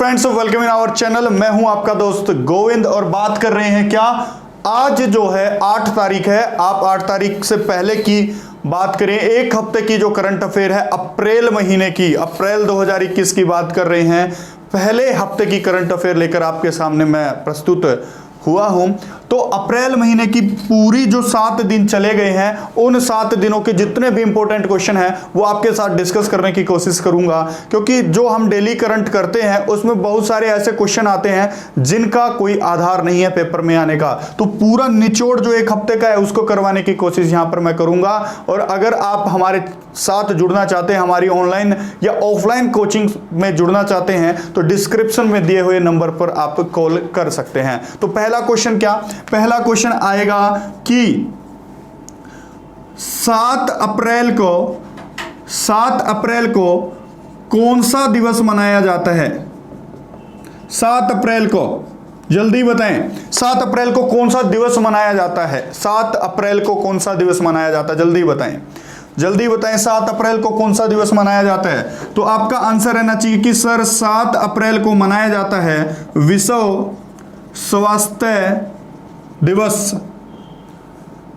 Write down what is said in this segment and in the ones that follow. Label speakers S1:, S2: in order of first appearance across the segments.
S1: Friends, welcome in our channel. मैं हूं आपका दोस्त गोविंद और बात कर रहे हैं क्या, आज जो है 8 तारीख है। आप 8 तारीख से पहले की बात करें, एक हफ्ते की जो करंट अफेयर है अप्रैल महीने की, अप्रैल 2021 की बात कर रहे हैं। पहले हफ्ते की करंट अफेयर लेकर आपके सामने मैं प्रस्तुत हुआ हूं। तो अप्रैल महीने की पूरी जो 7 दिन चले गए हैं, उन 7 दिनों के जितने भी इंपॉर्टेंट क्वेश्चन हैं वो आपके साथ डिस्कस करने की कोशिश करूंगा, क्योंकि जो हम डेली करंट करते हैं उसमें बहुत सारे ऐसे क्वेश्चन आते हैं जिनका कोई आधार नहीं है पेपर में आने का। तो पूरा निचोड़ जो एक हफ्ते का है उसको करवाने की कोशिश यहां पर मैं करूंगा। और अगर आप हमारे साथ जुड़ना चाहते हैं, हमारी ऑनलाइन या ऑफलाइन कोचिंग में जुड़ना चाहते हैं, तो डिस्क्रिप्शन में दिए हुए नंबर पर आप कॉल कर सकते हैं। तो पहला क्वेश्चन क्या, पहला क्वेश्चन आएगा कि 7 अप्रैल को कौन सा दिवस मनाया जाता है? 7 अप्रैल को जल्दी बताएं, 7 अप्रैल को कौन सा दिवस मनाया जाता है? 7 अप्रैल को कौन सा दिवस मनाया जाता है? जल्दी बताएं, जल्दी बताएं, 7 अप्रैल को कौन सा दिवस मनाया जाता है? तो आपका आंसर रहना चाहिए कि सर 7 अप्रैल को मनाया जाता है विश्व स्वास्थ्य दिवस।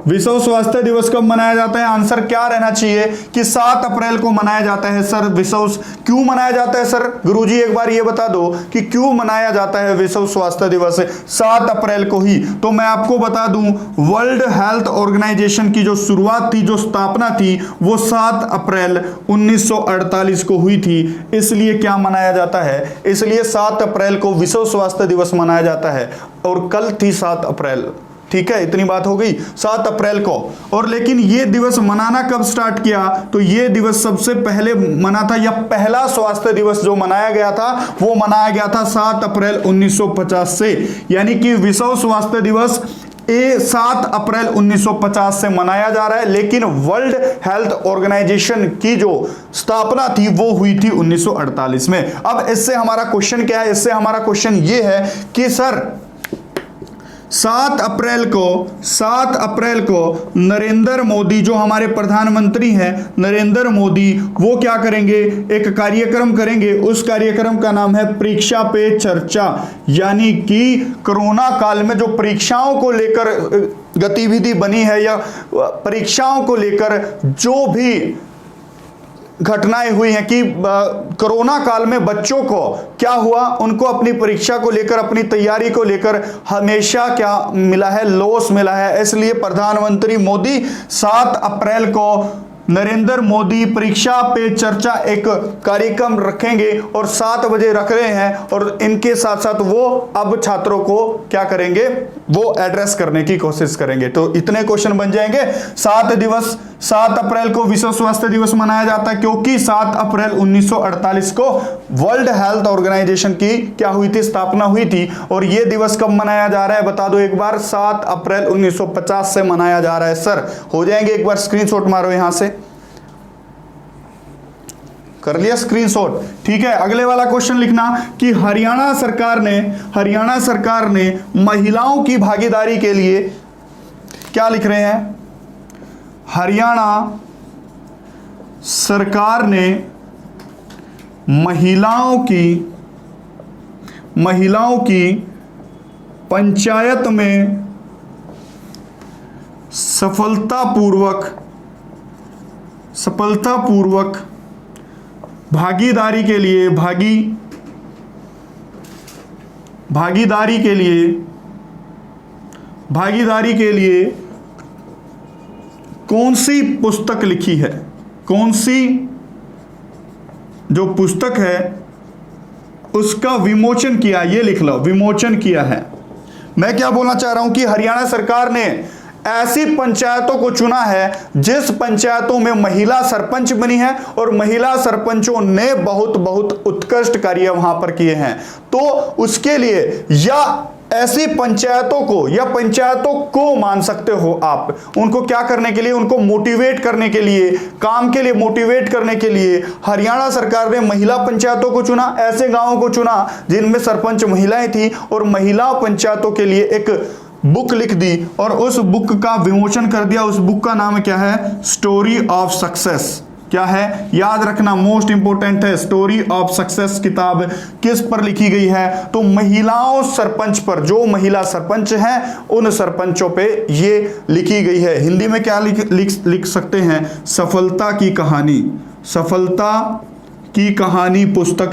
S1: विश्व स्वास्थ्य दिवस कब मनाया जाता है? आंसर क्या रहना चाहिए कि 7 अप्रैल को मनाया जाता है। सर विश्व क्यों मनाया जाता है? सर गुरुजी एक बार ये बता दो कि क्यों मनाया जाता है विश्व स्वास्थ्य दिवस 7 अप्रैल को ही? तो मैं आपको बता दूं, वर्ल्ड हेल्थ ऑर्गेनाइजेशन की जो शुरुआत थी, जो स्थापना थी, वो 7 अप्रैल 1948 को हुई थी। इसलिए क्या मनाया जाता है? इसलिए 7 अप्रैल को विश्व स्वास्थ्य दिवस मनाया जाता है। और कल थी 7 अप्रैल, ठीक है, इतनी बात हो गई 7 अप्रैल को। और लेकिन ये दिवस मनाना कब स्टार्ट किया? तो ये दिवस सबसे पहले मना था, या पहला स्वास्थ्य दिवस जो मनाया गया था वो मनाया गया था 7 अप्रैल 1950 से। यानी कि विश्व स्वास्थ्य दिवस 7 अप्रैल 1950 से मनाया जा रहा है, लेकिन वर्ल्ड हेल्थ ऑर्गेनाइजेशन की जो स्थापना थी वो हुई थी 1948 में। अब इससे हमारा क्वेश्चन क्या है? इससे हमारा क्वेश्चन ये है कि सर 7 अप्रैल को नरेंद्र मोदी, जो हमारे प्रधानमंत्री हैं नरेंद्र मोदी, वो क्या करेंगे? एक कार्यक्रम करेंगे। उस कार्यक्रम का नाम है परीक्षा पे चर्चा। यानी कि कोरोना काल में जो परीक्षाओं को लेकर गतिविधि बनी है, या परीक्षाओं को लेकर जो भी घटनाएं हुई हैं कि कोरोना काल में बच्चों को क्या हुआ, उनको अपनी परीक्षा को लेकर, अपनी तैयारी को लेकर हमेशा क्या मिला है? लॉस मिला है। इसलिए प्रधानमंत्री मोदी 7 अप्रैल को नरेंद्र मोदी परीक्षा पे चर्चा एक कार्यक्रम रखेंगे और 7 बजे रख रहे हैं। और इनके साथ साथ वो अब छात्रों को क्या करेंगे? वो एड्रेस करने की कोशिश करेंगे। तो इतने क्वेश्चन बन जाएंगे। 7 अप्रैल को विश्व स्वास्थ्य दिवस मनाया जाता है क्योंकि 7 अप्रैल 1948 को वर्ल्ड हेल्थ ऑर्गेनाइजेशन की क्या हुई थी? स्थापना हुई थी। और यह दिवस कब मनाया जा रहा है बता दो एक बार? 7 अप्रैल 1950 से मनाया जा रहा है। सर हो जाएंगे? एक बार स्क्रीनशॉट मारो, यहां से कर लिया स्क्रीनशॉट, ठीक है। अगले वाला क्वेश्चन लिखना कि हरियाणा सरकार ने महिलाओं की भागीदारी के लिए क्या लिख रहे हैं? हरियाणा सरकार ने महिलाओं की पंचायत में सफलतापूर्वक भागीदारी के लिए कौन सी पुस्तक लिखी है? कौन सी जो पुस्तक है उसका विमोचन किया? ये लिख लो, विमोचन किया है। मैं क्या बोलना चाह रहा हूं कि हरियाणा सरकार ने ऐसी पंचायतों को चुना है जिस पंचायतों में महिला सरपंच बनी है और महिला सरपंचों ने बहुत उत्कृष्ट कार्य वहां पर किए हैं। तो उसके लिए, या ऐसी पंचायतों को, या पंचायतों को मान सकते हो आप, उनको क्या करने के लिए? उनको मोटिवेट करने के लिए, काम के लिए मोटिवेट करने के लिए हरियाणा सरकार ने महिला पंचायतों को चुना, ऐसे गांवों को चुना जिनमें सरपंच महिलाएं थी, और महिला पंचायतों के लिए एक बुक लिख दी और उस बुक का विमोचन कर दिया। उस बुक का नाम क्या है? Story of success. क्या है, याद रखना मोस्ट इंपोर्टेंट है। स्टोरी ऑफ सक्सेस किताब किस पर लिखी गई है, तो महिलाओं सरपंच पर, जो महिला सरपंच हैं उन सरपंचों पे ये लिखी गई है। हिंदी में क्या लिख सकते हैं, सफलता की कहानी। सफलता की कहानी पुस्तक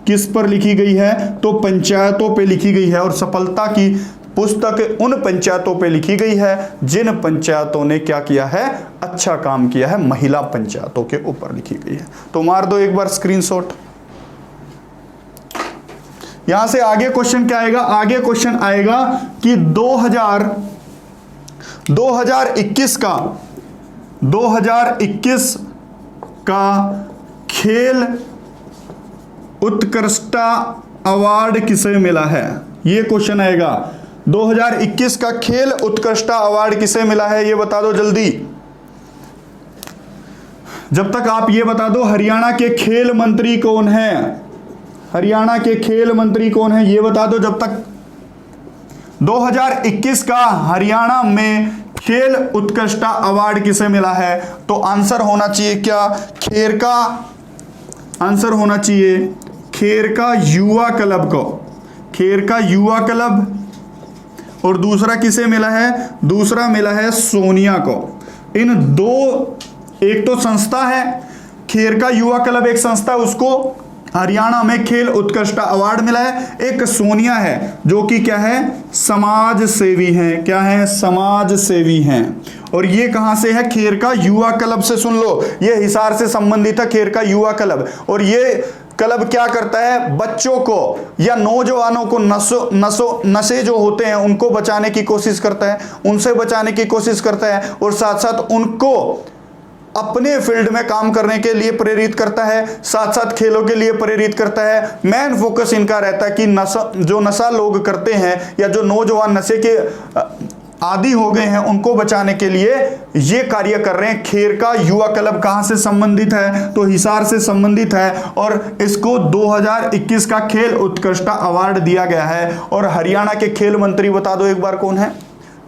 S1: किस पर लिखी गई है, तो पंचायतों पे लिखी गई है। और सफलता की पुस्तक उन पंचायतों पे लिखी गई है जिन पंचायतों ने क्या किया है, अच्छा काम किया है, महिला पंचायतों के ऊपर लिखी गई है। तो मार दो एक बार स्क्रीनशॉट। यहां से आगे क्वेश्चन क्या आएगा, आगे क्वेश्चन आएगा कि 2021 का खेल उत्कृष्टता अवार्ड किसे मिला है, ये क्वेश्चन आएगा। 2021 का खेल उत्कृष्टता अवार्ड किसे मिला है, ये बता दो जल्दी। जब तक आप ये बता दो हरियाणा के खेल मंत्री कौन है, हरियाणा के खेल मंत्री कौन है, ये बता दो जब तक। 2021 का हरियाणा में खेल उत्कृष्टता अवार्ड किसे मिला है, तो आंसर होना चाहिए क्या, खेर का, आंसर होना चाहिए खेर का युवा क्लब को, खेर का युवा क्लब। और दूसरा किसे मिला है, दूसरा मिला है सोनिया को। इन दो, एक तो संस्था है खेर का युवा क्लब, एक संस्था, उसको हरियाणा में खेल उत्कृष्टता अवार्ड मिला है। एक सोनिया है जो कि क्या है, समाज सेवी हैं, क्या है, समाज सेवी हैं। और ये कहां से है, खेर का युवा क्लब से। सुन लो, ये हिसार से संबंधित है खेर का युवा क्लब। और ये क्लब क्या करता है, बच्चों को या नौजवानों को नशे जो होते हैं उनको बचाने की कोशिश करता है, उनसे बचाने की कोशिश करता है, और साथ साथ उनको अपने फील्ड में काम करने के लिए प्रेरित करता है, साथ साथ खेलों के लिए प्रेरित करता है। मेन फोकस इनका रहता है कि जो नशा लोग करते हैं या जो नौजवान नशे के आदि हो गए हैं उनको बचाने के लिए ये कार्य कर रहे हैं। खेर का युवा क्लब कहां से संबंधित है, तो हिसार से संबंधित है। और इसको 2021 का खेल उत्कृष्टता अवार्ड दिया गया है। और हरियाणा के खेल मंत्री बता दो एक बार कौन है,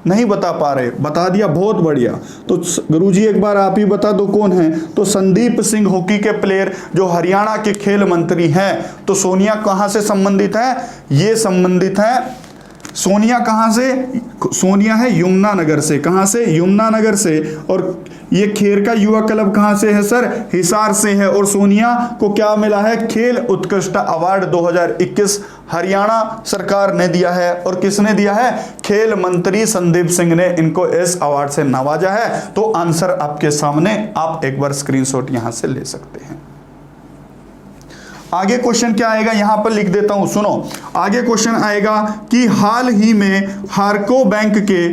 S1: नहीं बता पा रहे, बता दिया, बहुत बढ़िया। तो गुरुजी एक बार आप ही बता दो कौन है, तो संदीप सिंह हॉकी के प्लेयर जो हरियाणा के खेल मंत्री हैं। तो सोनिया कहां से संबंधित है, ये संबंधित है, सोनिया कहां से, सोनिया है यमुनानगर से, कहां से, यमुनानगर से। और ये खेर का युवा क्लब कहां से है सर, हिसार से है। और सोनिया को क्या मिला है, खेल उत्कृष्टता अवार्ड 2021 हरियाणा सरकार ने दिया है। और किसने दिया है, खेल मंत्री संदीप सिंह ने इनको इस अवार्ड से नवाजा है। तो आंसर आपके सामने, आप एक बार स्क्रीनशॉट यहां से ले सकते हैं। आगे क्वेश्चन क्या आएगा, यहां पर लिख देता हूं, सुनो। आगे क्वेश्चन आएगा कि हाल ही में हारको बैंक के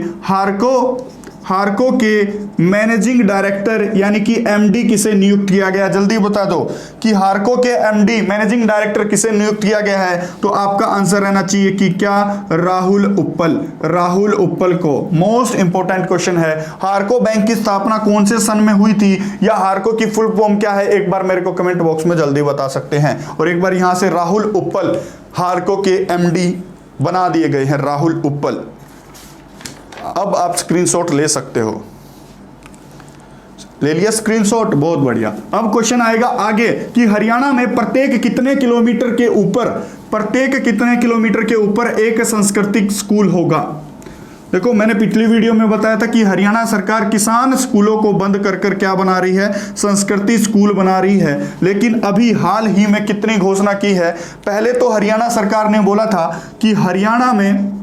S1: हारको के मैनेजिंग डायरेक्टर यानी कि एमडी किसे नियुक्त किया गया, जल्दी बता दो कि हारको के एमडी मैनेजिंग डायरेक्टर किसे नियुक्त किया गया है। तो आपका आंसर रहना चाहिए कि क्या, राहुल उप्पल, राहुल उप्पल को। मोस्ट इंपोर्टेंट क्वेश्चन है, हारको बैंक की स्थापना कौन से सन में हुई थी, या हारको की फुल फॉर्म क्या है, एक बार मेरे को कमेंट बॉक्स में जल्दी बता सकते हैं। और एक बार यहां से राहुल उप्पल हारको के एमडी बना दिए गए हैं, राहुल उप्पल। अब आप स्क्रीनशॉट ले सकते हो, ले लिया स्क्रीनशॉट, बहुत बढ़िया। अब क्वेश्चन आएगा आगे कि हरियाणा में प्रत्येक कितने किलोमीटर के ऊपर एक सांस्कृतिक स्कूल होगा। देखो, मैंने पिछली वीडियो में बताया था कि हरियाणा सरकार किसान स्कूलों को बंद कर क्या बना रही है, संस्कृति स्कूल बना रही है। लेकिन अभी हाल ही में कितनी घोषणा की है, पहले तो हरियाणा सरकार ने बोला था कि हरियाणा में,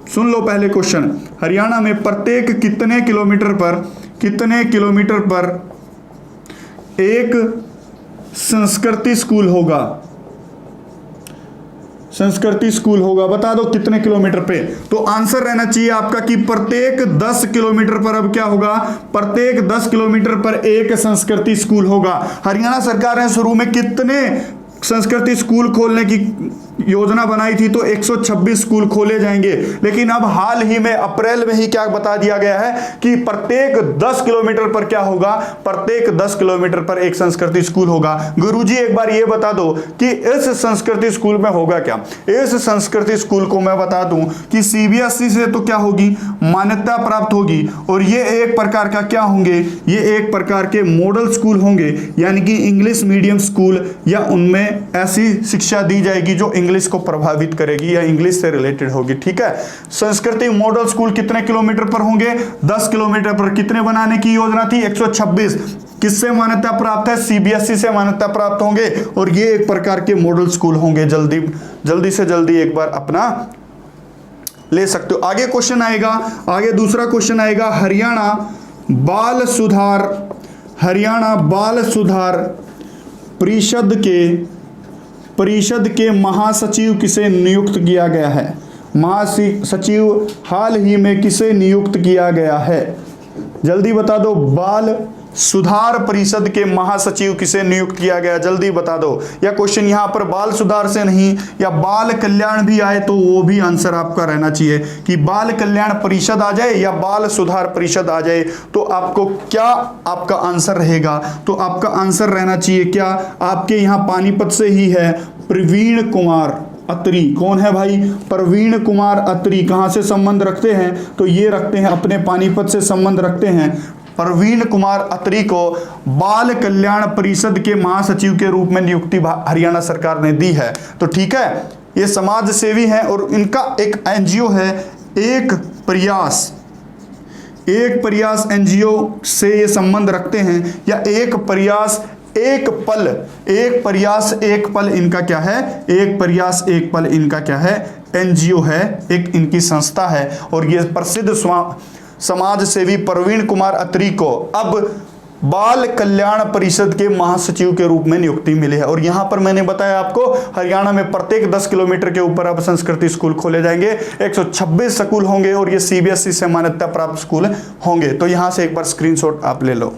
S1: सुन लो पहले क्वेश्चन, हरियाणा में प्रत्येक कितने किलोमीटर पर एक संस्कृति स्कूल होगा, संस्कृति स्कूल होगा, बता दो कितने किलोमीटर पे। तो आंसर रहना चाहिए आपका कि प्रत्येक 10 किलोमीटर पर। अब क्या होगा, प्रत्येक 10 किलोमीटर पर एक संस्कृति स्कूल होगा। हरियाणा सरकार ने शुरू में कितने संस्कृति स्कूल खोलने की योजना बनाई थी तो 126 स्कूल खोले जाएंगे, लेकिन अब हाल ही में अप्रैल में ही क्या बता दिया गया है कि प्रत्येक 10 किलोमीटर पर क्या होगा, प्रत्येक 10 किलोमीटर पर एक संस्कृति स्कूल होगा। गुरुजी एक बार ये बता दो कि इस संस्कृति स्कूल में होगा क्या। इस संस्कृति स्कूल को मैं बता दूं कि सीबीएसई से तो क्या होगी, मान्यता प्राप्त होगी, और ये एक प्रकार का क्या होंगे, ये एक प्रकार के मॉडल स्कूल होंगे, यानी कि इंग्लिश मीडियम स्कूल, या उनमें ऐसी शिक्षा दी जाएगी जो इंग्लिश को प्रभावित करेगी या इंग्लिश से रिलेटेड होगी। ठीक है, संस्कृति मॉडल स्कूल कितने किलोमीटर पर होंगे, 10 किलोमीटर पर। कितने बनाने की योजना थी, 126। किससे मान्यता प्राप्त है, सीबीएसई से मान्यता प्राप्त होंगे, और ये एक प्रकार के मॉडल स्कूल होंगे। जल्दी से जल्दी एक बार अपना ले सकते हो। आगे क्वेश्चन आएगा, आगे दूसरा क्वेश्चन आएगा, हरियाणा बाल सुधार परिषद के महासचिव किसे नियुक्त किया गया है। महासचिव हाल ही में किसे नियुक्त किया गया है, जल्दी बता दो। बाल सुधार परिषद के महासचिव किसे नियुक्त किया गया, जल्दी बता दो। या क्वेश्चन यहां पर बाल सुधार से नहीं, या बाल कल्याण भी आए तो वो भी आंसर आपका रहना चाहिए कि बाल कल्याण परिषद आ जाए या बाल सुधार परिषद आ जाए, तो आपको क्या आपका आंसर रहेगा। तो आपका आंसर रहना चाहिए क्या, आपके यहां पानीपत से ही है, प्रवीण कुमार अत्री। कौन है भाई, प्रवीण कुमार अत्री। कहां से संबंध रखते हैं, तो ये रखते हैं अपने पानीपत से संबंध रखते हैं। प्रवीण कुमार अत्री को बाल कल्याण परिषद के महासचिव के रूप में नियुक्ति हरियाणा सरकार ने दी है। तो ठीक है, ये समाज सेवी हैं और इनका एक एनजीओ है एक प्रयास एनजीओ से ये संबंध रखते हैं, या एक प्रयास एक पल इनका क्या है, एक प्रयास एक पल इनका क्या है, एनजीओ है, एक इनकी संस्था है। और ये प्रसिद्ध समाज सेवी प्रवीण कुमार अत्री को अब बाल कल्याण परिषद के महासचिव के रूप में नियुक्ति मिली है। और यहां पर मैंने बताया आपको, हरियाणा में प्रत्येक 10 किलोमीटर के ऊपर अब संस्कृति स्कूल खोले जाएंगे, 126 स्कूल होंगे, और ये सीबीएसई से मान्यता प्राप्त स्कूल होंगे। तो यहां से एक बार स्क्रीनशॉट आप ले लो,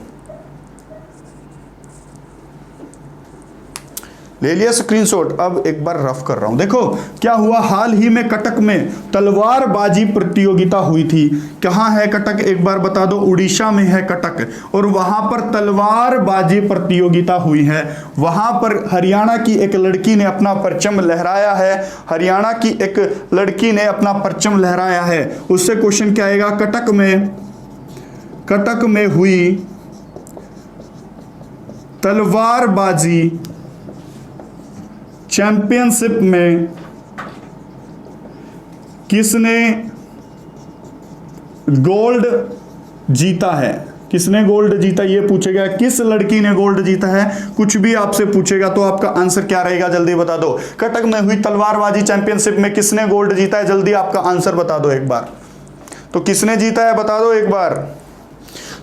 S1: ले लिया स्क्रीनशॉट। अब एक बार रफ कर रहा हूं, देखो क्या हुआ। हाल ही में कटक में तलवारबाजी प्रतियोगिता हुई थी। कहां है कटक, एक बार बता दो। उड़ीसा में है कटक, और वहां पर तलवारबाजी प्रतियोगिता हुई है। वहां पर हरियाणा की एक लड़की ने अपना परचम लहराया है, हरियाणा की एक लड़की ने अपना परचम लहराया है। उससे क्वेश्चन क्या आएगा, कटक में हुई तलवारबाजी चैंपियनशिप में किसने गोल्ड जीता है, किसने गोल्ड जीता, ये पूछेगा। किस लड़की ने गोल्ड जीता है, कुछ भी आपसे पूछेगा तो आपका आंसर क्या रहेगा, जल्दी बता दो। कटक में हुई तलवारबाजी चैंपियनशिप में किसने गोल्ड जीता है, जल्दी आपका आंसर बता दो एक बार। तो किसने जीता है बता दो एक बार।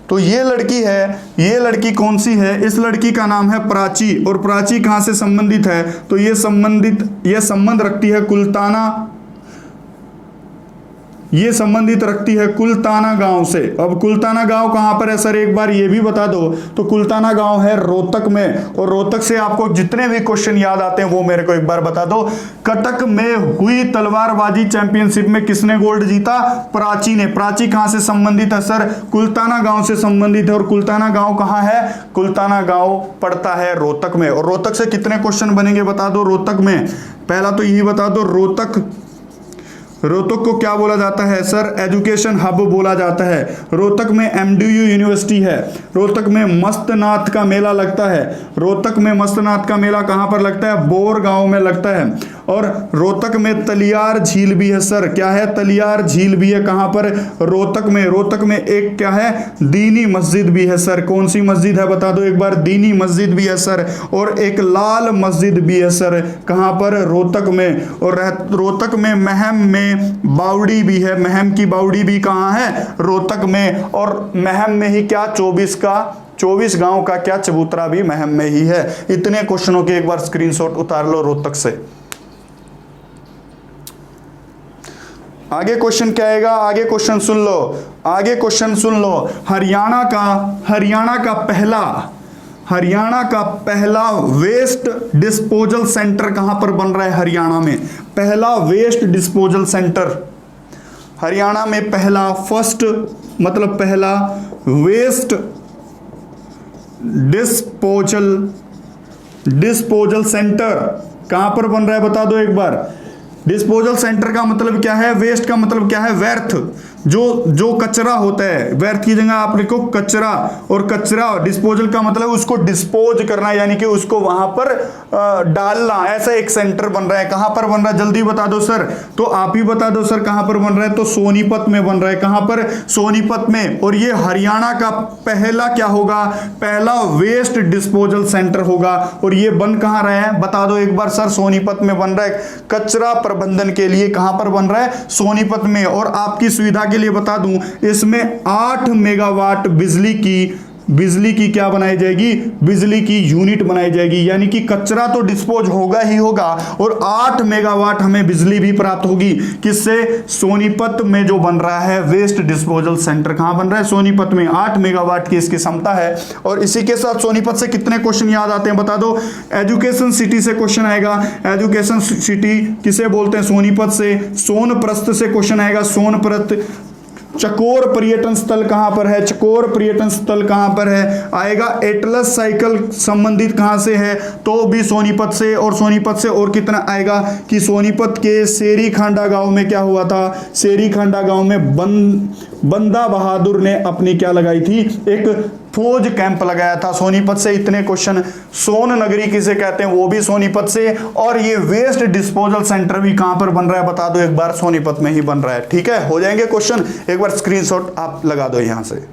S1: तो ये लड़की है, ये लड़की कौन सी है, इस लड़की का नाम है प्राची। और प्राची कहां से संबंधित है, तो ये संबंध रखती है कुलताना, ये संबंधित रखती है कुलताना गांव से। अब कुलताना गांव कहां पर है सर, एक बार ये भी बता दो। तो कुलताना गांव है रोहतक में, और रोहतक से आपको जितने भी क्वेश्चन याद आते हैं वो मेरे को एक बार बता दो। कटक में हुई तलवारबाजी चैंपियनशिप में किसने गोल्ड जीता, प्राची ने। प्राची कहां से संबंधित है सर, कुलताना गांव से संबंधित है। और कुलताना गांव कहां है, कुलताना गांव पड़ता है रोहतक में। और रोहतक से कितने क्वेश्चन बनेंगे बता दो। रोहतक में पहला तो यही बता दो, रोहतक को क्या बोला जाता है सर, एजुकेशन हब बोला जाता है। रोहतक में एमडीयू यूनिवर्सिटी है। रोहतक में मस्तनाथ का मेला लगता है। रोहतक में मस्तनाथ का मेला कहां पर लगता है, बोर गांव में लगता है। और रोहतक में तलियार झील भी है सर, क्या है, तलियार झील भी है। कहां पर, रोहतक में। रोहतक में एक क्या है, दीनी मस्जिद भी है सर। कौन सी मस्जिद है बता दो एक बार, दीनी मस्जिद भी है सर। और एक लाल मस्जिद भी है सर, कहां पर, रोहतक में। और रोहतक में महम में बावड़ी भी है, महम की बावड़ी भी कहां है, रोहतक में। और महम में ही क्या, 24 गांव का क्या चबूतरा भी महम में ही है। इतने क्वेश्चनों के एक बार स्क्रीनशॉट उतार लो रोहतक से। आगे क्वेश्चन क्या आएगा, आगे क्वेश्चन सुन लो, आगे क्वेश्चन सुन लो। हरियाणा का हरियाणा का पहला वेस्ट डिस्पोजल सेंटर कहां पर बन रहा है? हरियाणा में पहला वेस्ट डिस्पोजल सेंटर, हरियाणा में पहला, फर्स्ट मतलब पहला वेस्ट डिस्पोजल सेंटर कहां पर बन रहा है? बता दो एक बार। डिस्पोजल सेंटर का मतलब क्या है? वेस्ट का मतलब क्या है? व्यर्थ, जो कचरा होता है, व्यर्थ की जगह आप लिखो कचरा, और कचरा डिस्पोजल का मतलब उसको डिस्पोज करना, यानी कि उसको वहां पर डालना, ऐसा एक सेंटर बन रहा है। कहां पर बन रहा है? जल्दी बता दो सर। तो आप ही बता दो सर कहां पर बन रहा है? तो सोनीपत में बन रहा है। कहां पर? सोनीपत में। और ये हरियाणा का पहला क्या होगा? पहला वेस्ट डिस्पोजल सेंटर होगा। और ये बन कहां रहा है? बता दो एक बार सर। सोनीपत में बन रहा है। कचरा प्रबंधन के लिए कहां पर बन रहा है? सोनीपत में। और आपकी सुविधा के लिए बता दूं, इसमें 8 मेगावाट बिजली की क्या बनाई जाएगी? बिजली की यूनिट बनाई जाएगी, यानी कि कचरा तो डिस्पोज होगा ही होगा, और 8 मेगावाट हमें बिजली भी प्राप्त होगी। किससे? सोनीपत में जो बन रहा है वेस्ट डिस्पोजल सेंटर। कहां बन रहा है? सोनीपत में। 8 मेगावाट की इसकी क्षमता है। और इसी के साथ सोनीपत से कितने क्वेश्चन याद आते हैं? बता दो। एजुकेशन सिटी से क्वेश्चन आएगा। एजुकेशन सिटी किसे बोलते हैं? सोनीपत से। सोनप्रस्थ से क्वेश्चन आएगा। सोनप्रस्थ। चकोर पर्यटन स्थल कहां पर है? चकोर पर्यटन स्थल कहां पर है? आएगा। एटलस साइकिल संबंधित कहां से है? तो भी सोनीपत से। और सोनीपत से और कितना आएगा कि सोनीपत के सेरीखांडा गांव में क्या हुआ था? सेरीखांडा गांव में बंदा बहादुर ने अपनी क्या लगाई थी? एक फौज कैंप लगाया था। सोनीपत से इतने क्वेश्चन। सोन नगरी किसे कहते हैं? वो भी सोनीपत से। और ये वेस्ट डिस्पोजल सेंटर भी कहां पर बन रहा है? बता दो एक बार। सोनीपत में ही बन रहा है। ठीक है, हो जाएंगे क्वेश्चन। एक बार स्क्रीनशॉट आप लगा दो यहां से।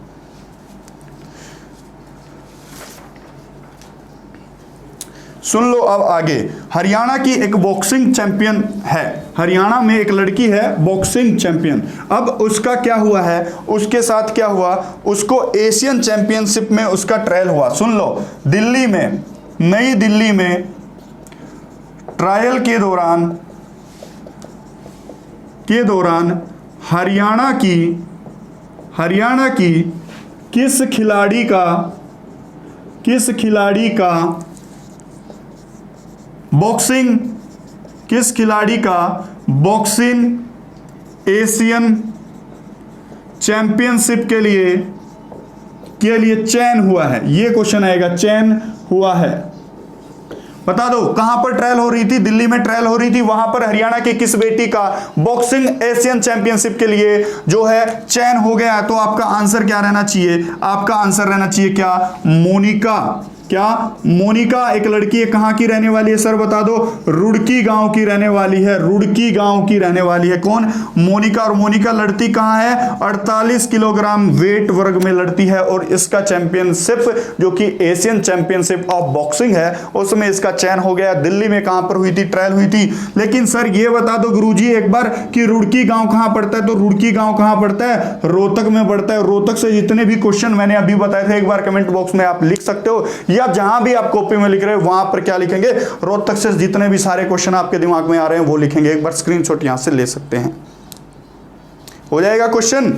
S1: सुन लो अब आगे। हरियाणा की एक बॉक्सिंग चैंपियन है। हरियाणा में एक लड़की है बॉक्सिंग चैंपियन। अब उसका क्या हुआ है? उसके साथ क्या हुआ? उसको एशियन चैंपियनशिप में उसका ट्रायल हुआ। सुन लो, दिल्ली में, नई दिल्ली में ट्रायल के दौरान हरियाणा की किस खिलाड़ी का बॉक्सिंग एशियन चैंपियनशिप के लिए चयन हुआ है? ये क्वेश्चन आएगा। चयन हुआ है। बता दो कहां पर ट्रायल हो रही थी? दिल्ली में ट्रायल हो रही थी। वहां पर हरियाणा की किस बेटी का बॉक्सिंग एशियन चैंपियनशिप के लिए जो है चयन हो गया? तो आपका आंसर क्या रहना चाहिए? आपका आंसर रहना चाहिए क्या? मोनिका। क्या? मोनिका एक लड़की है। कहां की रहने वाली है सर? बता दो। रुड़की गांव की रहने वाली है। रुड़की गांव की रहने वाली है। कौन? मोनिका। और मोनिका लड़ती कहां है? 48 किलोग्राम वेट वर्ग में लड़ती है। और इसका चैंपियनशिप जो कि एशियन चैंपियनशिप ऑफ बॉक्सिंग है, उसमें इसका चयन हो गया। दिल्ली में कहां पर हुई थी? ट्रायल हुई थी। लेकिन सर ये बता दो गुरुजी एक बार कि रुड़की गांव कहां पड़ता है? तो रुड़की गांव कहां पड़ता है? रोहतक में पड़ता है। रोहतक से जितने भी क्वेश्चन मैंने अभी बताए थे, एक बार कमेंट बॉक्स में आप लिख सकते हो, या जहां भी आप कॉपी में लिख रहे हो वहां पर क्या लिखेंगे? रोहतक से जितने भी सारे क्वेश्चन आपके दिमाग में आ रहे हैं वो लिखेंगे। एक बार स्क्रीनशॉट यहां से ले सकते हैं। हो जाएगा क्वेश्चन?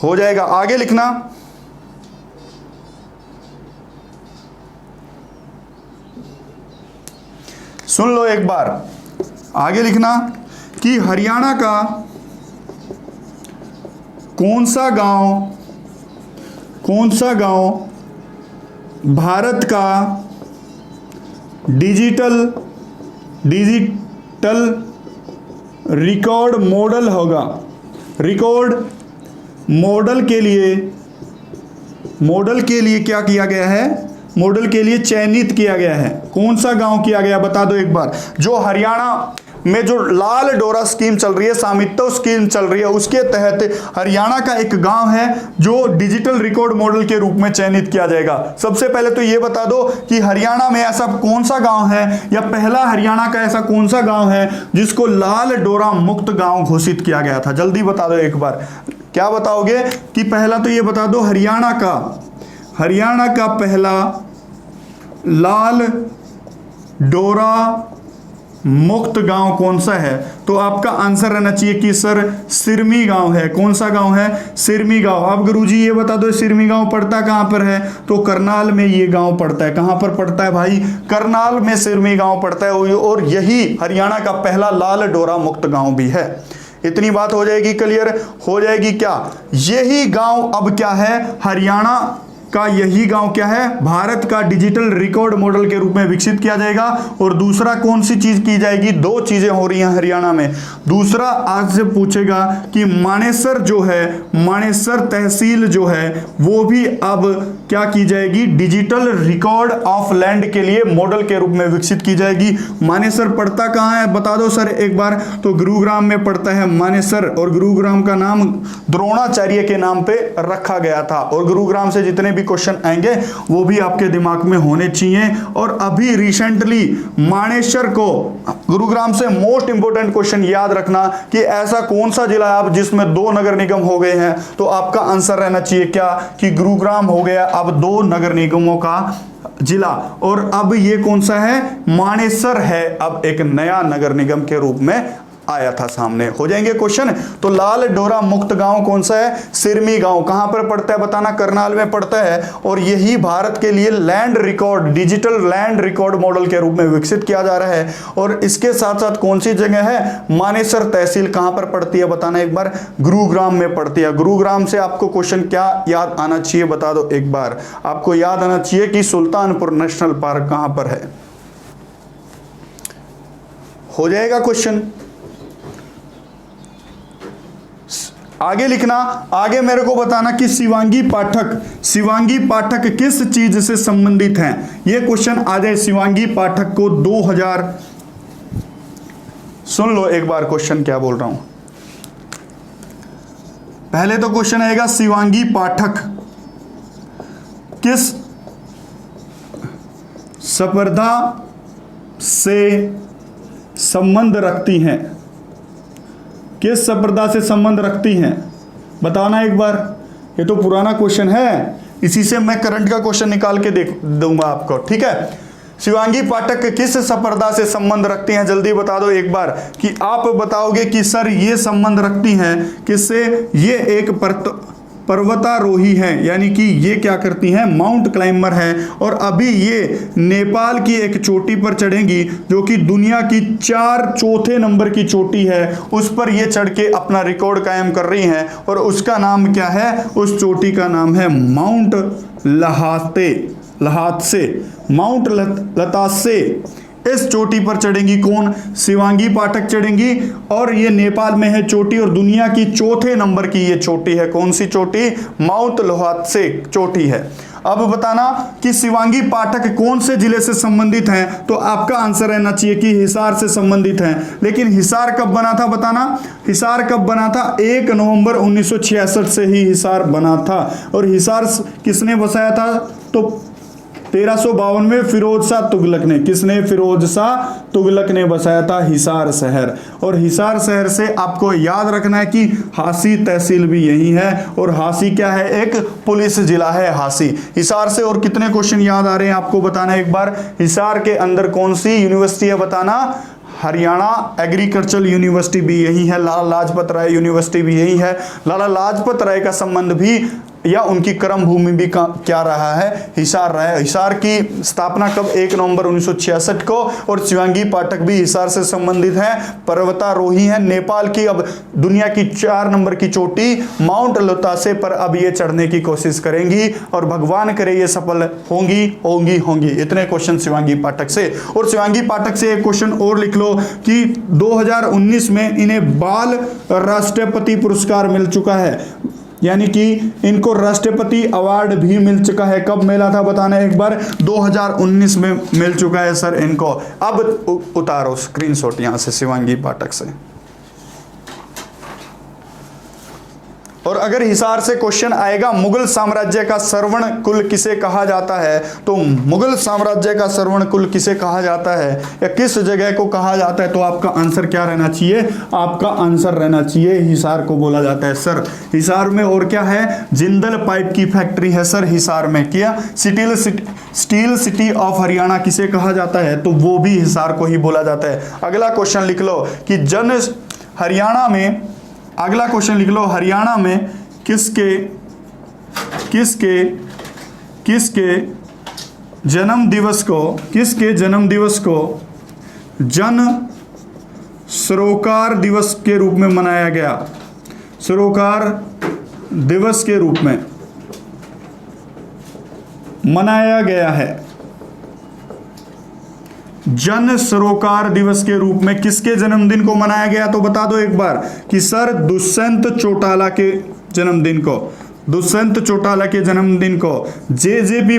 S1: हो जाएगा। आगे लिखना। सुन लो एक बार, आगे लिखना कि हरियाणा का कौन सा गांव भारत का डिजिटल रिकॉर्ड मॉडल होगा? रिकॉर्ड मॉडल के लिए क्या किया गया है? मॉडल के लिए चयनित किया गया है। कौन सा गांव किया गया? बता दो एक बार। जो हरियाणा में जो लाल डोरा स्कीम चल रही है, स्वामित्व स्कीम चल रही है, उसके तहत हरियाणा का एक गांव है जो डिजिटल रिकॉर्ड मॉडल के रूप में चयनित किया जाएगा। सबसे पहले तो ये बता दो कि हरियाणा में ऐसा कौन सा गांव है, या पहला हरियाणा का ऐसा कौन सा गांव है जिसको लाल डोरा मुक्त गांव घोषित किया गया था? जल्दी बता दो एक बार। क्या बताओगे? कि पहला तो ये बता दो, हरियाणा का पहला लाल डोरा मुक्त गांव कौन सा है? तो आपका आंसर रहना चाहिए कि सर सिरमी गांव है। कौन सा गांव है? सिरमी गांव। अब गुरुजी ये बता दो सिरमी गांव पड़ता कहां पर है? तो करनाल में ये गांव पड़ता है। कहां पर पड़ता है भाई? करनाल में सिरमी गांव पड़ता है, और यही हरियाणा का पहला लाल डोरा मुक्त गांव भी है। इतनी बात हो जाएगी, क्लियर हो जाएगी क्या? यही गांव अब क्या है? हरियाणा का यही गांव क्या है? भारत का डिजिटल रिकॉर्ड मॉडल के रूप में विकसित किया जाएगा। और दूसरा कौन सी चीज की जाएगी? दो चीजें हो रही हैं हरियाणा में। दूसरा आज से पूछेगा कि मानेसर जो है, मानेसर तहसील जो है वो भी अब क्या की जाएगी? डिजिटल रिकॉर्ड ऑफ लैंड के लिए मॉडल के रूप में विकसित की जाएगी। मानेसर पड़ता कहां है बता दो सर एक बार? तो गुरुग्राम में पड़ता है मानेसर, और गुरुग्राम का नाम द्रोणाचार्य के नाम पे रखा गया था। और गुरुग्राम से जितने भी क्वेश्चन आएंगे वो भी आपके दिमाग में होने चाहिए। और अभी रिसेंटली मानेसर को, गुरुग्राम से मोस्ट इंपोर्टेंट क्वेश्चन याद रखना कि ऐसा कौन सा जिला है अब जिसमें 2 नगर निगम हो गए हैं? तो आपका आंसर रहना चाहिए क्या? कि गुरुग्राम हो गया अब 2 नगर निगमों का जिला। और अब ये कौन सा है? मानेसर है, अब एक नया नगर निगम के रूप में आया था सामने। हो जाएंगे क्वेश्चन। तो लाल डोरा मुक्त गांव कौन सा है? सिरमी गांव। कहां पर पड़ता है बताना? करनाल में पड़ता है। और यही भारत के लिए land record, digital land record model के रूप में विकसित किया जा रहा है। और इसके साथ साथ कौन सी जगह है? मानेसर तहसील कहां पर पड़ती है बताना एक बार? गुरुग्राम में पड़ती है। गुरुग्राम से आपको क्वेश्चन क्या याद आना चाहिए बता दो एक बार? आपको याद आना चाहिए कि सुल्तानपुर नेशनल पार्क कहां पर है। हो जाएगा क्वेश्चन। आगे लिखना, आगे मेरे को बताना कि शिवांगी पाठक किस चीज से संबंधित हैं। ये क्वेश्चन आ जाए शिवांगी पाठक को 2000। सुन लो एक बार क्वेश्चन क्या बोल रहा हूं। पहले तो क्वेश्चन आएगा शिवांगी पाठक किस संप्रदा से संबंध रखती हैं? किस संप्रदा से संबंध रखती हैं बताना एक बार। ये तो पुराना क्वेश्चन है, इसी से मैं करंट का क्वेश्चन निकाल के देख दूंगा आपको, ठीक है। शिवांगी पाठक किस संप्रदा से संबंध रखती हैं? जल्दी बता दो एक बार कि आप बताओगे कि सर ये संबंध रखती हैं किससे? ये एक पर्वतारोही हैं, यानी कि ये क्या करती हैं? माउंट क्लाइंबर हैं। और अभी ये नेपाल की एक चोटी पर चढ़ेंगी जो कि दुनिया की चौथे नंबर की चोटी है। उस पर ये चढ़ के अपना रिकॉर्ड कायम कर रही हैं। और उसका नाम क्या है? उस चोटी का नाम है माउंट माउंट लतासे। इस चोटी पर चढ़ेंगी कौन? शिवांगी पाठक चढ़ेंगी। और ये नेपाल में है चोटी, और दुनिया की चौथे नंबर की ये चोटी है। कौन सी चोटी? माउंट लहासे चोटी है। अब बताना कि शिवांगी पाठक कौन से जिले से संबंधित हैं? तो आपका आंसर रहना चाहिए कि हिसार से संबंधित हैं। लेकिन हिसार कब बना था बताना? हिसार कब बना था? 1 नवंबर 1966 से ही हिसार बना था। और हिसार किसने बसाया था? तो 1352 में फिरोज शाह तुगलक ने। किसने? फिरोज शाह तुगलक ने बसाया था हिसार शहर। और हिसार शहर से आपको याद रखना है कि हासी तहसील भी यही है। और हासी क्या है? एक पुलिस जिला है हासी। हिसार से और कितने क्वेश्चन याद आ रहे हैं आपको बताना एक बार? हिसार के अंदर कौन सी यूनिवर्सिटी है बताना? हरियाणा एग्रीकल्चरल यूनिवर्सिटी भी यही है। लाला लाजपत राय यूनिवर्सिटी भी यही है। लाला लाजपत राय का संबंध भी या उनकी कर्म भूमि भी क्या रहा है? हिसार रहा है। हिसार की स्थापना कब? 1 नवंबर 1966 को। और शिवांगी पाठक भी हिसार से संबंधित हैं, पर्वतारोही हैं। नेपाल की अब दुनिया की 4 नंबर की चोटी माउंट लतासे पर अब ये चढ़ने की कोशिश करेंगी। और भगवान करे ये सफल होंगी। इतने क्वेश्चन शिवांगी पाठक से। और शिवांगी पाठक से एक क्वेश्चन और लिख लो कि 2019 में इन्हें बाल राष्ट्रपति पुरस्कार मिल चुका है, यानी कि इनको राष्ट्रपति अवार्ड भी मिल चुका है। कब मिला था बताना एक बार? 2019 में मिल चुका है सर इनको। अब उतारो स्क्रीनशॉट यहां से शिवांगी पाठक से। और अगर हिसार से क्वेश्चन आएगा मुगल साम्राज्य का श्रवण कुल किसे कहा जाता है, तो मुगल साम्राज्य का श्रवण कुल किसे कहा जाता है या किस जगह को कहा जाता है, तो आपका आंसर क्या रहना चाहिए, आपका आंसर रहना चाहिए हिसार को बोला जाता है। सर हिसार में और क्या है, जिंदल पाइप की फैक्ट्री है सर हिसार में। क्या स्टील सिटी ऑफ हरियाणा किसे कहा जाता है, तो वो भी हिसार को ही बोला जाता है। अगला क्वेश्चन लिख लो कि हरियाणा में, अगला क्वेश्चन लिख लो, हरियाणा में किसके जन्म दिवस को जन सरोकार दिवस के रूप में मनाया गया, सरोकार दिवस के रूप में मनाया गया है। जन सरोकार दिवस के रूप में किसके जन्मदिन को मनाया गया, तो बता दो एक बार कि सर दुष्यंत चौटाला के जन्मदिन को, दुष्यंत चौटाला के जन्मदिन को जेजेपी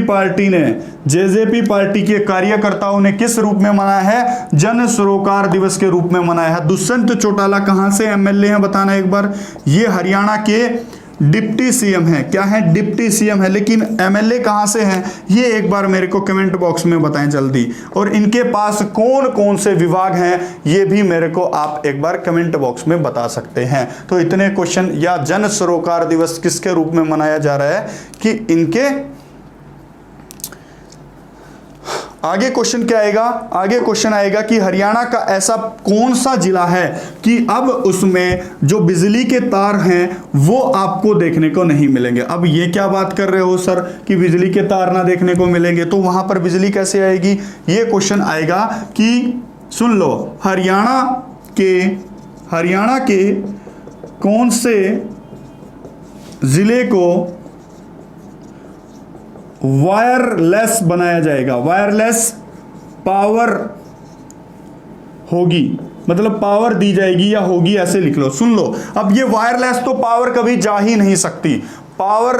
S1: पार्टी के कार्यकर्ताओं ने किस रूप में मनाया है, जन सरोकार दिवस के रूप में मनाया है। दुष्यंत चौटाला कहां से एमएलए हैं बताना एक बार, ये हरियाणा के डिप्टी सीएम है। क्या है, डिप्टी सीएम है, लेकिन एमएलए कहां से हैं ये एक बार मेरे को कमेंट बॉक्स में बताएं जल्दी। और इनके पास कौन कौन से विभाग हैं ये भी मेरे को आप एक बार कमेंट बॉक्स में बता सकते हैं। तो इतने क्वेश्चन, या जन सरोकार दिवस किसके रूप में मनाया जा रहा है कि इनके, आगे क्वेश्चन क्या आएगा, आगे क्वेश्चन आएगा कि हरियाणा का ऐसा कौन सा जिला है कि अब उसमें जो बिजली के तार हैं वो आपको देखने को नहीं मिलेंगे। अब ये क्या बात कर रहे हो सर कि बिजली के तार ना देखने को मिलेंगे, तो वहां पर बिजली कैसे आएगी, ये क्वेश्चन आएगा कि सुन लो, हरियाणा के कौन से जिले को वायरलेस बनाया जाएगा, वायरलेस पावर होगी, मतलब पावर दी जाएगी या होगी, ऐसे लिख लो। सुन लो, अब ये वायरलेस तो पावर कभी जा ही नहीं सकती, पावर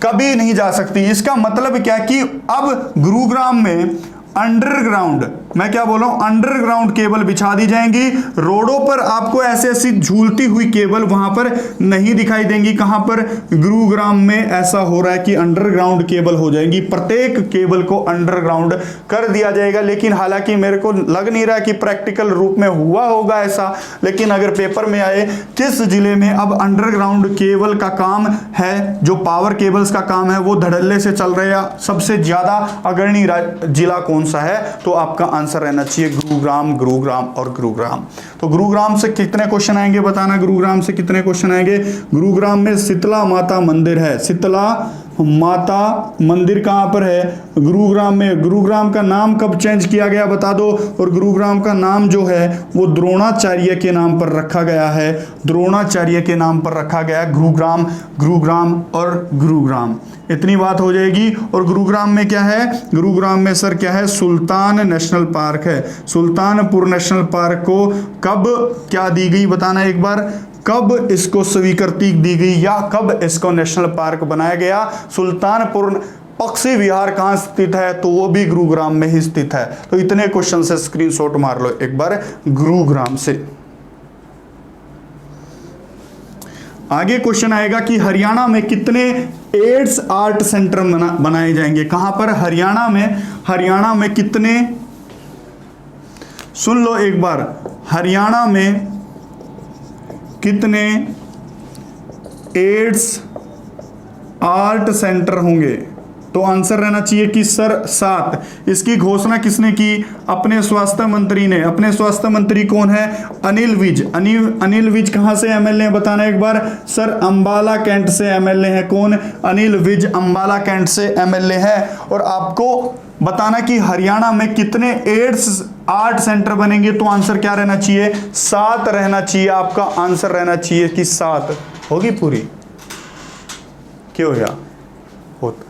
S1: कभी नहीं जा सकती। इसका मतलब क्या कि अब गुरुग्राम में अंडरग्राउंड, मैं क्या बोल रहा हूं, अंडरग्राउंड केबल बिछा दी जाएंगी। रोडों पर आपको ऐसे ऐसी झूलती हुई केबल वहां पर नहीं दिखाई देंगी। कहां पर, गुरुग्राम में ऐसा हो रहा है कि अंडरग्राउंड केबल हो जाएंगी, प्रत्येक केबल को अंडरग्राउंड कर दिया जाएगा। लेकिन हालांकि मेरे को लग नहीं रहा कि प्रैक्टिकल रूप में हुआ होगा ऐसा, लेकिन अगर पेपर में आए किस जिले में अब अंडरग्राउंड केबल का काम है, जो पावर केबल्स का काम है वो धड़ल्ले से चल रहे हैं, सबसे ज्यादा अग्रणी जिला कौन सा है, तो आपका आंसर रहना चाहिए गुरुग्राम, गुरुग्राम और गुरुग्राम। तो गुरुग्राम से कितने क्वेश्चन आएंगे बताना, गुरुग्राम से कितने क्वेश्चन आएंगे। गुरुग्राम में शीतला माता मंदिर है, शीतला माता मंदिर कहां पर है, गुरुग्राम में। गुरुग्राम का नाम कब चेंज किया गया बता दो, और गुरुग्राम का नाम जो है वो द्रोणाचार्य के नाम पर रखा गया है, द्रोणाचार्य के नाम पर रखा गया है। गुरुग्राम, गुरुग्राम और गुरुग्राम, इतनी बात हो जाएगी। और गुरुग्राम में क्या है, गुरुग्राम में सर क्या है, सुल्तान नेशनल पार्क है। सुल्तानपुर नेशनल पार्क को कब क्या दी गई बताना एक बार, कब इसको स्वीकृति दी गई या कब इसको नेशनल पार्क बनाया गया। सुल्तानपुर पक्षी विहार कहां स्थित है, तो वो भी गुरुग्राम में ही स्थित है। तो इतने क्वेश्चन से स्क्रीनशॉट मार लो एक बार गुरुग्राम से। आगे क्वेश्चन आएगा कि हरियाणा में कितने एड्स आर्ट सेंटर बनाए जाएंगे। कहां पर, हरियाणा में कितने, सुन लो एक बार, हरियाणा में कितने एड्स आर्ट सेंटर होंगे, तो आंसर रहना चाहिए कि सर 7। इसकी घोषणा किसने की, अपने स्वास्थ्य मंत्री ने। अपने स्वास्थ्य मंत्री कौन है, अनिल विज। अनिल विज कहां से एमएलए हैं बताना एक बार, सर अंबाला कैंट से एमएलए हैं। कौन, अनिल विज अंबाला कैंट से एमएलए है। और आपको बताना कि हरियाणा में कितने एड्स आर्ट सेंटर बनेंगे, तो आंसर क्या रहना चाहिए, 7 रहना चाहिए। आपका आंसर रहना चाहिए कि 7 होगी पूरी, क्यों या होता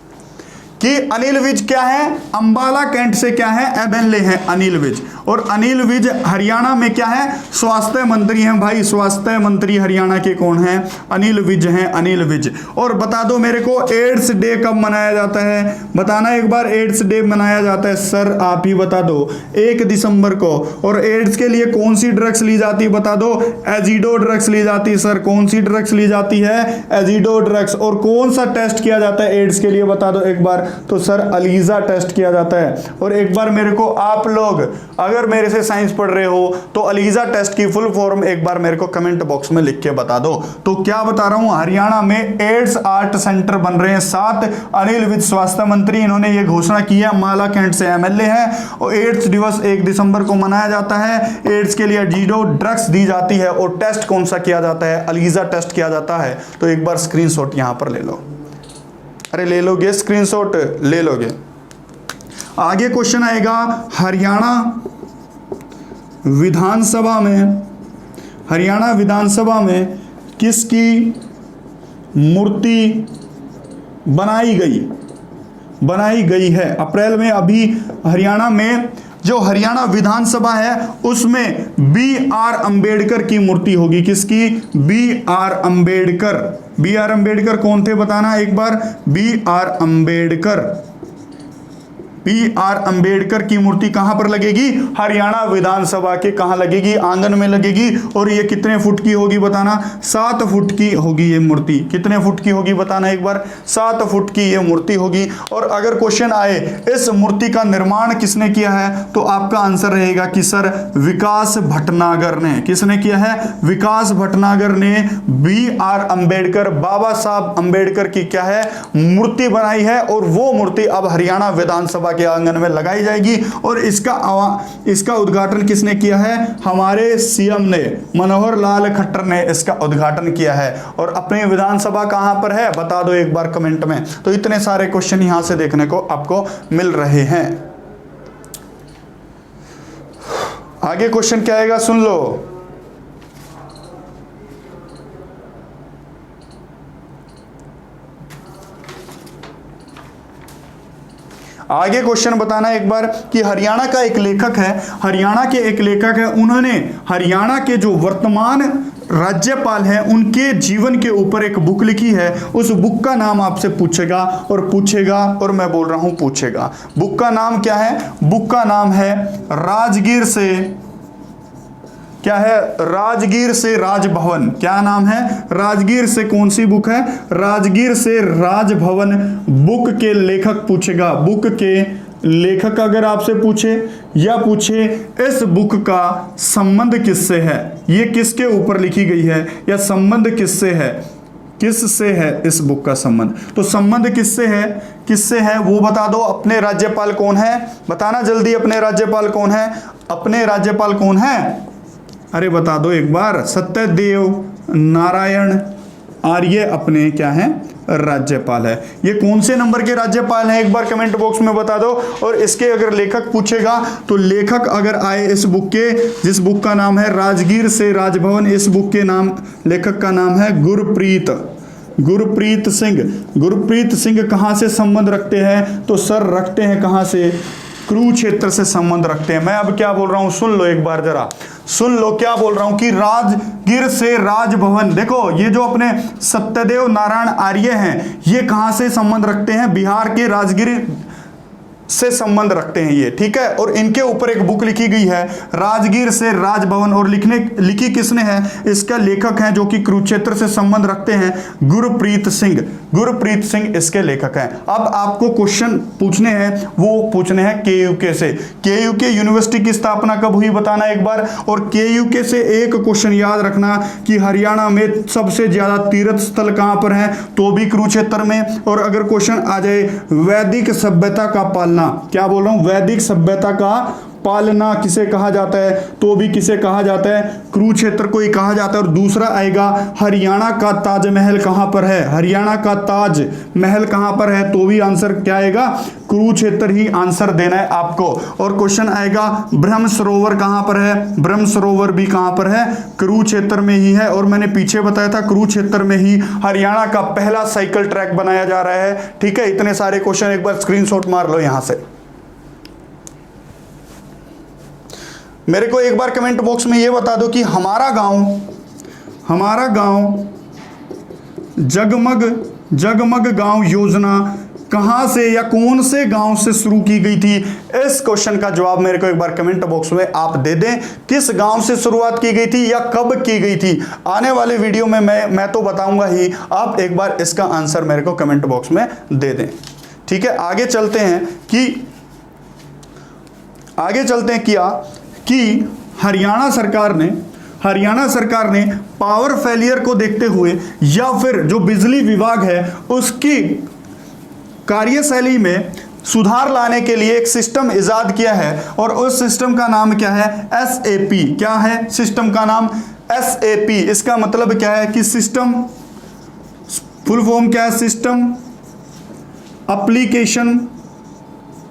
S1: कि अनिल विज क्या है, अंबाला कैंट से क्या है, एमएलए हैं अनिल विज। और अनिल विज हरियाणा में क्या है, स्वास्थ्य मंत्री हैं भाई, स्वास्थ्य मंत्री हरियाणा के कौन हैं, अनिल विज हैं, अनिल विज। और बता दो मेरे को एड्स डे कब मनाया जाता है, बताना एक बार। एड्स डे मनाया जाता है सर आप ही बता दो, 1 दिसंबर को। और एड्स के लिए कौन सी ड्रग्स ली जाती है बता दो, एजिडो ड्रग्स ली जाती है सर। कौन सी ड्रग्स ली जाती है, एजिडो ड्रग्स। और कौन सा टेस्ट किया जाता है एड्स के लिए बता दो एक बार, तो सर अलीजा टेस्ट किया जाता है। और एक बार मेरे को आप लोग अगर मेरे से साइंस पढ़ रहे हो तो अलीजा टेस्ट की फुल फॉर्म एक बार मेरे को कमेंट बॉक्स में लिख के बता दो। तो क्या बता रहा हूं, हरियाणा में एड्स आर्ट सेंटर बन रहे हैं 7। अनिल विज स्वास्थ्य मंत्री, इन्होंने ये घोषणा की है, अंबाला कैंट से एमएलए हैं। और एड्स दिवस 1 दिसंबर को मनाया जाता है। एड्स के लिए एजिडो ड्रग्स दी जाती है और टेस्ट कौन सा किया जाता है, अलीजा टेस्ट किया जाता है। तो एक बार स्क्रीनशॉट यहां पर ले लो, अरे ले लोगे स्क्रीनशॉट, ले लोगे। आगे क्वेश्चन आएगा, हरियाणा विधानसभा में, हरियाणा विधानसभा में किसकी मूर्ति बनाई गई है। अप्रैल में अभी हरियाणा में जो हरियाणा विधानसभा है उसमें BR अंबेडकर की मूर्ति होगी। किसकी, BR अंबेडकर। BR अंबेडकर कौन थे बताना एक बार, BR अंबेडकर। BR अंबेडकर की मूर्ति कहां पर लगेगी, हरियाणा विधानसभा के कहां लगेगी, आंगन में लगेगी। और ये कितने फुट की होगी बताना, 7 फुट की होगी ये मूर्ति। कितने फुट की होगी बताना एक बार, 7 फुट की ये मूर्ति होगी। और अगर क्वेश्चन आए इस मूर्ति का निर्माण किसने किया है, तो आपका आंसर रहेगा कि सर विकास भटनागर ने। किसने किया है, विकास भटनागर ने BR अंबेडकर, बाबा साहब अंबेडकर की क्या है, मूर्ति बनाई है। और वो मूर्ति अब हरियाणा विधानसभा के आंगन में लगाई जाएगी। और इसका उद्घाटन किसने किया है, हमारे सीएम ने, मनोहर लाल खट्टर ने इसका उद्घाटन किया है। और अपनी विधानसभा कहां पर है बता दो एक बार कमेंट में। तो इतने सारे क्वेश्चन यहां से देखने को आपको मिल रहे हैं। आगे क्वेश्चन क्या आएगा सुन लो, आगे क्वेश्चन बताना एक बार कि हरियाणा का एक लेखक है, हरियाणा के एक लेखक है, उन्होंने हरियाणा के जो वर्तमान राज्यपाल हैं उनके जीवन के ऊपर एक बुक लिखी है। उस बुक का नाम आपसे पूछेगा और मैं बोल रहा हूं पूछेगा। बुक का नाम क्या है, बुक का नाम है राजगीर से, क्या है, राजगीर से राजभवन। क्या नाम है, राजगीर से कौन सी बुक है, राजगीर से राजभवन। बुक के लेखक पूछेगा, बुक के लेखक अगर आपसे पूछे या पूछे इस बुक का संबंध किससे है, ये किसके ऊपर लिखी गई है, या संबंध किससे है, किससे है इस बुक का संबंध। तो संबंध किससे है वो बता दो। अपने राज्यपाल कौन है बताना जल्दी, अपने राज्यपाल कौन है, अपने राज्यपाल कौन है, अरे बता दो एक बार। सत्यदेव नारायण आर्य अपने क्या है, राज्यपाल है। ये कौन से नंबर के राज्यपाल हैं एक बार कमेंट बॉक्स में बता दो। और इसके अगर लेखक पूछेगा तो लेखक अगर आए इस बुक के, जिस बुक का नाम है राजगीर से राजभवन, इस बुक के नाम, लेखक का नाम है गुरप्रीत सिंह। गुरप्रीत सिंह कहां से संबंध रखते हैं, तो सर रखते हैं कहां से, कुरुक्षेत्र से संबंध रखते हैं। मैं अब क्या बोल रहा हूं सुन लो एक बार, जरा सुन लो क्या बोल रहा हूं कि राजगीर से राजभवन। देखो ये जो अपने सत्यदेव नारायण आर्य हैं ये कहां से संबंध रखते हैं, बिहार के राजगीर से संबंध रखते हैं ये, ठीक है। और इनके ऊपर एक बुक लिखी गई है राजगीर से राजभवन, और लिखी किसने है, इसका लेखक हैं जो कि कुरुक्षेत्र से संबंध रखते हैं, गुरप्रीत सिंह। गुरप्रीत सिंह इसके लेखक हैं। अब आपको क्वेश्चन पूछने हैं, वो पूछने हैं केयूके से। केयूके यूनिवर्सिटी की स्थापना कब हुई बताना एक बार। और केयूके से एक क्वेश्चन याद रखना कि हरियाणा में सबसे ज्यादा तीर्थ स्थल कहां पर हैं, तो भी कुरुक्षेत्र में। और अगर क्वेश्चन आ जाए वैदिक सभ्यता का पालना, क्या बोल रहा हूं, वैदिक सभ्यता का पालना किसे कहा जाता है, तो भी किसे कहा जाता है, कुरुक्षेत्र को ही कहा जाता है। और दूसरा आएगा हरियाणा का ताजमहल कहां पर है, हरियाणा का ताज महल कहां पर है, तो भी आंसर क्या आएगा, कुरुक्षेत्र ही आंसर देना है आपको। और क्वेश्चन आएगा ब्रह्म सरोवर कहां पर है, ब्रह्म सरोवर भी कहां पर है, कुरुक्षेत्र में ही है। और मैंने पीछे बताया था कुरुक्षेत्र में ही हरियाणा का पहला साइकिल ट्रैक बनाया जा रहा है। ठीक है, इतने सारे क्वेश्चन एक बार स्क्रीनशॉट मार लो यहां से। मेरे को एक बार कमेंट बॉक्स में ये बता दो कि हमारा गांव जगमग जगमग गांव योजना कहां से या कौन से गांव से शुरू की गई थी। इस क्वेश्चन का जवाब मेरे को एक बार कमेंट बॉक्स में आप दे दें, किस गांव से शुरुआत की गई थी या कब की गई थी। आने वाले वीडियो में मैं तो बताऊंगा ही, आप एक बार इसका आंसर मेरे को कमेंट बॉक्स में दे दें। ठीक है, आगे चलते हैं कि हरियाणा सरकार ने पावर फेलियर को देखते हुए या फिर जो बिजली विभाग है उसकी कार्यशैली में सुधार लाने के लिए एक सिस्टम इजाद किया है, और उस सिस्टम का नाम क्या है, SAP। क्या है सिस्टम का नाम, SAP। इसका मतलब क्या है कि सिस्टम, फुल फॉर्म क्या है, सिस्टम एप्लीकेशन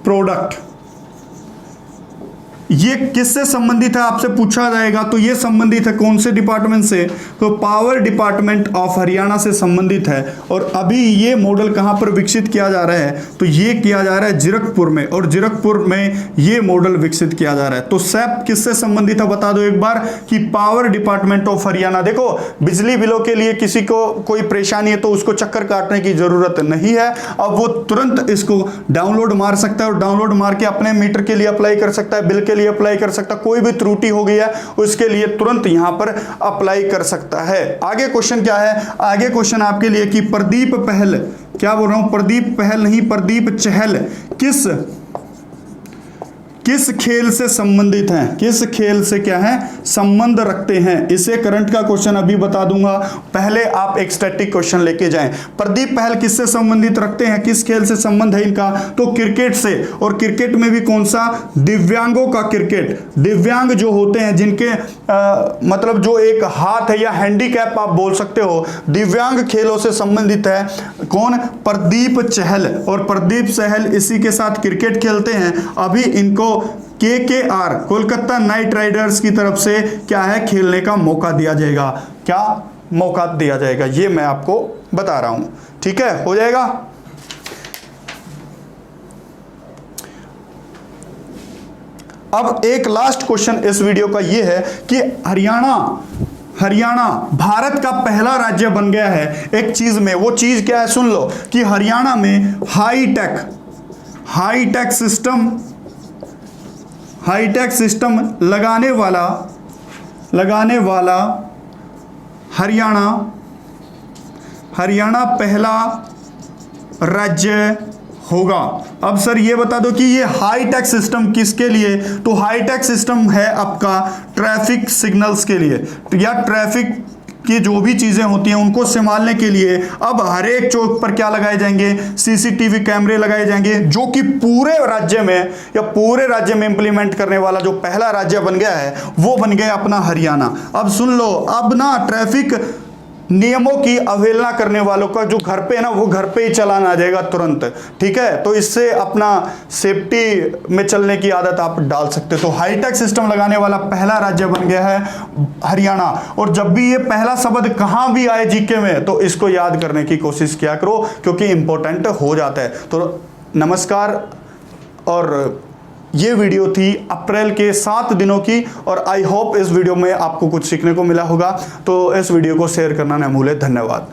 S1: प्रोडक्ट। ये किससे संबंधित है आपसे पूछा जाएगा, तो ये संबंधित है कौन से डिपार्टमेंट से, तो पावर डिपार्टमेंट ऑफ हरियाणा से संबंधित है। और अभी ये मॉडल कहां पर विकसित किया जा रहा है, तो ये किया जा रहा है जीरकपुर में, और जीरकपुर में ये मॉडल विकसित किया जा रहा है। तो SAP किससे संबंधित है बता दो एक बार, कि पावर डिपार्टमेंट ऑफ हरियाणा। देखो बिजली बिलों के लिए किसी को कोई परेशानी है तो उसको चक्कर काटने की जरूरत नहीं है, अब वो तुरंत इसको डाउनलोड मार सकता है और डाउनलोड मार के अपने मीटर के लिए अप्लाई कर सकता है, बिल के लिए अप्लाई कर सकता है, कोई भी त्रुटि हो गई है उसके लिए तुरंत यहां पर अप्लाई कर सकता है। आगे क्वेश्चन क्या है, आगे क्वेश्चन आपके लिए कि प्रदीप पहल, क्या बोल रहा हूं, प्रदीप पहल नहीं प्रदीप चहल किस खेल से संबंधित हैं, किस खेल से क्या है संबंध रखते हैं। इसे करंट का क्वेश्चन अभी बता दूंगा, पहले आप एक स्टैटिक क्वेश्चन लेके जाएं। प्रदीप पहल किससे संबंधित रखते हैं, किस खेल से संबंध है इनका, तो क्रिकेट से। और क्रिकेट में भी कौन सा, दिव्यांगों का क्रिकेट। दिव्यांग जो होते हैं जिनके मतलब जो एक हाथ है या हैंडीकैप आप बोल सकते हो, दिव्यांग खेलों से संबंधित है कौन, प्रदीप चहल। और प्रदीप चहल इसी के साथ क्रिकेट खेलते हैं। अभी इनको KKR कोलकाता नाइट राइडर्स की तरफ से क्या है खेलने का मौका दिया जाएगा, क्या मौका दिया जाएगा, ये मैं आपको बता रहा हूं। ठीक है, हो जाएगा। अब एक लास्ट क्वेश्चन इस वीडियो का ये है कि हरियाणा भारत का पहला राज्य बन गया है एक चीज में, वो चीज क्या है सुन लो, कि हरियाणा में हाईटेक सिस्टम लगाने वाला हरियाणा पहला राज्य होगा। अब सर ये बता दो कि ये हाईटेक सिस्टम किसके लिए, तो हाईटेक सिस्टम है आपका ट्रैफिक सिग्नल्स के लिए, या ट्रैफिक की जो भी चीजें होती हैं उनको संभालने के लिए। अब हर एक चौक पर क्या लगाए जाएंगे, CCTV कैमरे लगाए जाएंगे, जो कि पूरे राज्य में इंप्लीमेंट करने वाला जो पहला राज्य बन गया है वो बन गया अपना हरियाणा। अब सुन लो, अब ना ट्रैफिक नियमों की अवहेलना करने वालों का जो घर पे है ना, वो घर पे ही चालान आ जाएगा तुरंत। ठीक है, तो इससे अपना सेफ्टी में चलने की आदत आप डाल सकते हो। तो हाईटेक सिस्टम लगाने वाला पहला राज्य बन गया है हरियाणा। और जब भी ये पहला शब्द कहां भी आए जीके में, तो इसको याद करने की कोशिश किया करो, क्योंकि इंपॉर्टेंट हो जाता है। तो नमस्कार, और ये वीडियो थी अप्रैल के 7 दिनों की, और आई होप इस वीडियो में आपको कुछ सीखने को मिला होगा। तो इस वीडियो को शेयर करना न भूलें। धन्यवाद।